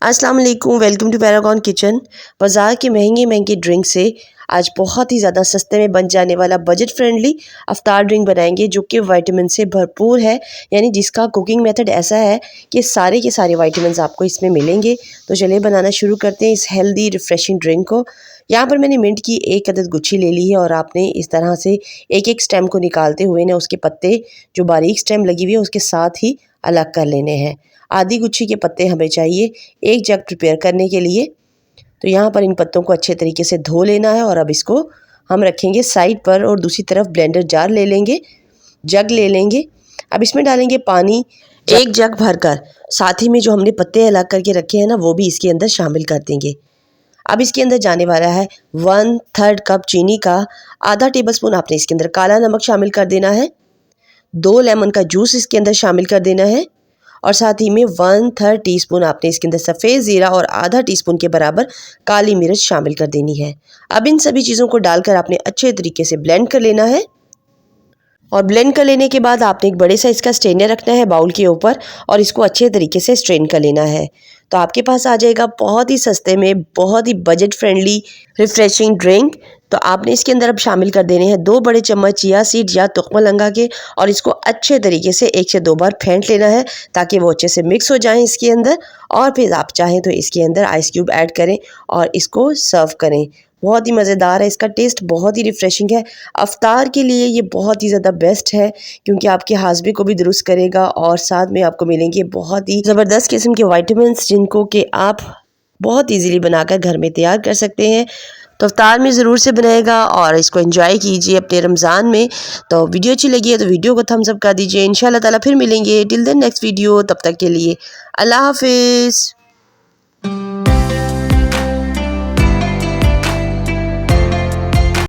अस्सलाम वालेकुम, welcome to Paragon kitchen. बाज़ार की महंगी महंगी ड्रिंक से आज बहुत ही ज़्यादा सस्ते में बन जाने वाला बजट फ्रेंडली अफ्तार ड्रिंक बनाएंगे जो कि विटामिन से भरपूर है। यानी जिसका कुकिंग मेथड ऐसा है कि सारे के सारे विटामिन आपको इसमें मिलेंगे। तो चलिए बनाना शुरू करते हैं इस हेल्दी रिफ़्रेशिंग ड्रिंक को। यहाँ पर मैंने मिंट की एक अदद गुच्छी ले ली है और आपने इस तरह से एक एक स्टेम को निकालते हुए ना उसके पत्ते जो बारीक स्टेम लगी हुई है उसके साथ ही अलग कर लेने हैं। आधी गुच्छी के पत्ते हमें चाहिए एक जग प्रिपेयर करने के लिए। तो यहाँ पर इन पत्तों को अच्छे तरीके से धो लेना है और अब इसको हम रखेंगे साइड पर और दूसरी तरफ ब्लेंडर जार ले लेंगे, जग ले लेंगे। अब इसमें डालेंगे पानी एक जग भरकर, साथ ही में जो हमने पत्ते अलग करके रखे हैं ना वो भी इसके अंदर शामिल कर देंगे। अब इसके अंदर जाने वाला है 1/3 कप चीनी का, आधा टेबलस्पून आपने इसके अंदर काला नमक शामिल कर देना है, 2 लेमन का जूस इसके अंदर शामिल कर देना है और साथ ही में 1/3 टीस्पून आपने इसके अंदर सफ़ेद ज़ीरा और आधा टीस्पून के बराबर काली मिर्च शामिल कर देनी है। अब इन सभी चीज़ों को डालकर आपने अच्छे तरीके से ब्लेंड कर लेना है और ब्लेंड कर लेने के बाद आपने एक बड़े साइज़ का स्ट्रेनर रखना है बाउल के ऊपर और इसको अच्छे तरीके से स्ट्रेन कर लेना है। तो आपके पास आ जाएगा बहुत ही सस्ते में बहुत ही बजट फ्रेंडली रिफ़्रेशिंग ड्रिंक। तो आपने इसके अंदर अब शामिल कर देने हैं 2 बड़े चम्मच चिया सीड या तुख्मलंगा के और इसको अच्छे तरीके से 1 से 2 बार फेंट लेना है ताकि वो अच्छे से मिक्स हो जाएं इसके अंदर। और फिर आप चाहें तो इसके अंदर आइस क्यूब ऐड करें और इसको सर्व करें। बहुत ही मज़ेदार है, इसका टेस्ट बहुत ही रिफ़्रेशिंग है। अफ्तार के लिए ये बहुत ही ज़्यादा बेस्ट है क्योंकि आपके हाज़मे को भी दुरुस्त करेगा और साथ में आपको मिलेंगे बहुत ही ज़बरदस्त किस्म के विटामिन्स जिनको कि आप बहुत ईजीली बनाकर घर में तैयार कर सकते हैं। तो अफ्तार में ज़रूर से बनाएगा और इसको एंजॉय कीजिए अपने रमज़ान में। तो वीडियो अच्छी लगी है तो वीडियो को थम्स अप कर दीजिए। इंशाल्लाह ताला फिर मिलेंगे टिल देन नेक्स्ट वीडियो। तब तक के लिए अल्लाह हाफिज़।